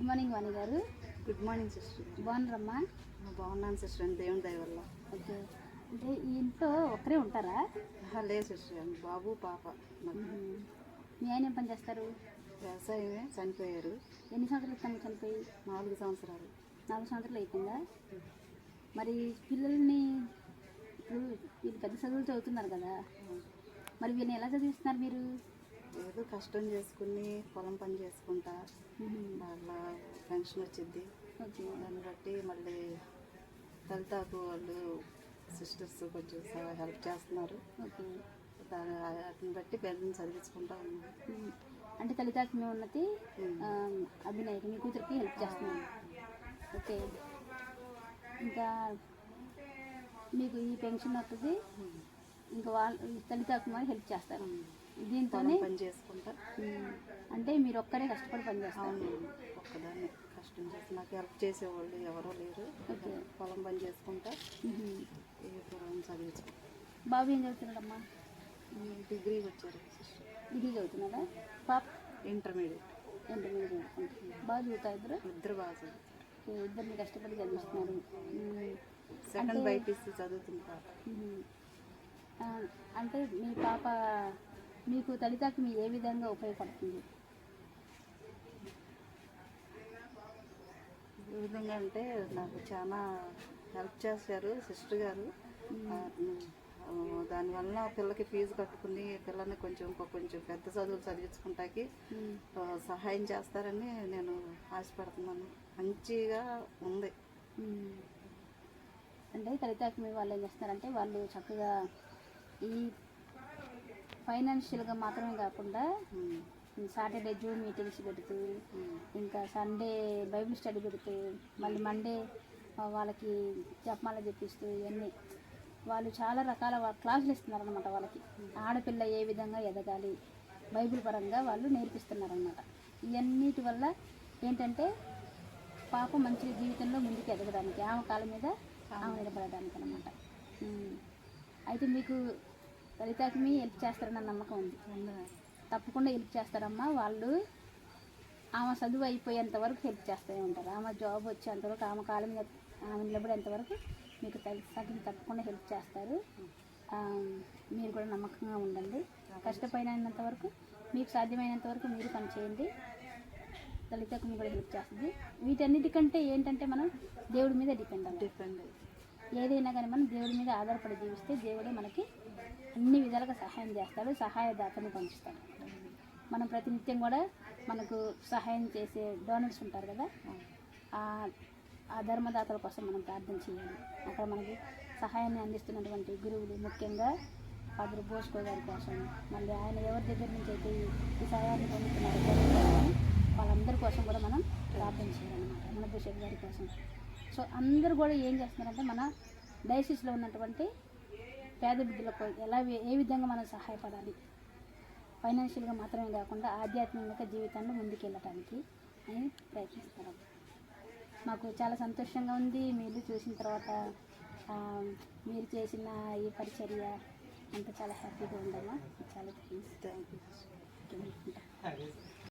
Morning Vani గారు. Good morning sister. బాగున్నారమ్మా? బాగున్నాను సిస్టర్, దేవుని దయ వల్ల. ఓకే. అంటే ఈ ఇంట్లో ఒక్కరే ఉంటారా? లేదు సిస్టర్, బాబు పాప. మీ ఆయన ఏం పని చేస్తారు? వ్యవసాయమే, చనిపోయారు. ఎన్ని సంవత్సరాలు తను చనిపోయి? 4 సంవత్సరాలు. 4 సంవత్సరాలు అయిపోయిందా? మరి పిల్లల్ని ఇప్పుడు వీళ్ళు పెద్ద చదువులు చదువుతున్నారు కదా, మరి వీళ్ళని ఎలా చదివిస్తున్నారు మీరు? ఏదో కష్టం చేసుకుని పొలం పని చేసుకుంటా అట్లా పెన్షన్ వచ్చింది. దాన్ని బట్టి మళ్ళీ దళితాకు వాళ్ళు సిస్టర్స్ కొంచెం హెల్ప్ చేస్తున్నారు. వాటిని బట్టి పిల్లల్ని చదివించుకుంటా ఉన్నాం. అంటే దళితాకు ఉన్నతి అభినయకి మీ కూతురికి హెల్ప్ చేస్తున్నాను. ఓకే. ఇంకా మీకు ఈ పెన్షన్ వస్తుంది, ఇంకా వాళ్ళు దళితాకు హెల్ప్ చేస్తారు. దీంతోనే పని చేసుకుంటా. అంటే మీరు ఒక్కరే కష్టపడి పని చేస్తాను? ఒక్కదాన్ని కష్టం చేసి నాకు హెల్ప్ చేసేవాళ్ళు ఎవరో లేరు. ఓకే. పొలం పని చేసుకుంటా ఈ పొలం చదివించుకుంటా. బాబు ఏం చదువుతున్నాడమ్మా? డిగ్రీ వచ్చారు సిస్టర్. డిగ్రీ చదువుతున్నాడా? పాప ఇంటర్మీడియట్. చదువుతున్నారు. బాగా చదువుతారు ఇద్దరు? ఇద్దరు బాగా చదువుతారు. ఇద్దరిని కష్టపడి చదివిస్తున్నారు. సెకండ్ బైపీసీ చదువుతుంది పాప. అంటే మీ పాప మీకు దళితాకి మీ ఏ విధంగా ఉపయోగపడుతుంది? ఏ విధంగా అంటే నాకు చాలా హెల్ప్ చేశారు సిస్టర్ గారు. దానివల్ల పిల్లకి ఫీజు కట్టుకుని పిల్లల్ని కొంచెం పెద్ద చదువులు చదివించుకుంటాకి సహాయం చేస్తారని నేను ఆశపడుతున్నాను. మంచిగా ఉంది. అంటే దళితాకి మీ వాళ్ళు ఏం చేస్తున్నారంటే వాళ్ళు చక్కగా ఈ ఫైనాన్షియల్గా మాత్రమే కాకుండా సాటర్డే జూమ్ మీటింగ్స్ పెడుతూ, ఇంకా సండే బైబిల్ స్టడీ పెడుతూ, మళ్ళీ మండే వాళ్ళకి జపమాల చెప్పిస్తూ, ఇవన్నీ వాళ్ళు చాలా రకాల క్లాసులు ఇస్తున్నారనమాట. వాళ్ళకి ఆడపిల్ల ఏ విధంగా ఎదగాలి బైబిల్ పరంగా వాళ్ళు నేర్పిస్తున్నారనమాట. ఇవన్నిటి వల్ల ఏంటంటే పాప మంచి జీవితంలో ముందుకు ఎదగడానికి, ఆమె కాళ్ళ మీద ఆమె నిలబడడానికి అనమాట. అయితే మీకు దళితాకి మీ హెల్ప్ చేస్తారన్న నమ్మకం ఉంది. తప్పకుండా హెల్ప్ చేస్తారమ్మా. వాళ్ళు ఆమె చదువు అయిపోయేంత వరకు హెల్ప్ చేస్తూ ఉంటారు. ఆమె జాబ్ వచ్చేంతవరకు, ఆమె కాళ్ళ మీద ఆమె నిలబడేంతవరకు మీకు తప్పకుండా హెల్ప్ చేస్తారు. మీరు కూడా నమ్మకంగా ఉండండి. కష్టపడినంత వరకు, మీకు సాధ్యమైనంత వరకు మీరు పని చేయండి. దళితకు కూడా హెల్ప్ చేస్తుంది. వీటన్నిటికంటే ఏంటంటే మనం దేవుడి మీద డిపెండ్ ఏదైనా కానీ మనం దేవుడి మీద ఆధారపడి జీవిస్తే దేవుడే మనకి అన్ని విధాలుగా సహాయం చేస్తాడు, సహాయదాతని పంపిస్తాడు. మనం ప్రతినిత్యం కూడా మనకు సహాయం చేసే డోనర్స్ ఉంటారు కదా, ఆ ధర్మదాతల కోసం మనం ప్రార్థన చేయాలి. అక్కడ మనకి సహాయాన్ని అందిస్తున్నటువంటి గురువులు, ముఖ్యంగా ఫాదర్ బోస్కో గారి కోసం, మళ్ళీ ఆయన ఎవరి దగ్గర నుంచి అయితే ఈ సహాయాన్ని పొందుతున్నారో వాళ్ళందరి కోసం కూడా మనం ప్రార్థన చేయాలన్నమాట. మన బుషెట్ గారి కోసం. సో అందరూ కూడా ఏం చేస్తున్నారంటే మన డయాసిస్లో ఉన్నటువంటి పేద బిడ్డలకు ఏ విధంగా మనం సహాయపడాలి, ఫైనాన్షియల్గా మాత్రమే కాకుండా ఆధ్యాత్మిక జీవితంలో ముందుకు వెళ్ళటానికి అని ప్రయత్నిస్తారు. మాకు చాలా సంతోషంగా ఉంది మీరు చూసిన తర్వాత. మీరు చేసిన ఈ పరిచర్య అంతా చాలా హ్యాపీగా ఉందమ్మా. చాలా థ్యాంక్స్. Thank you.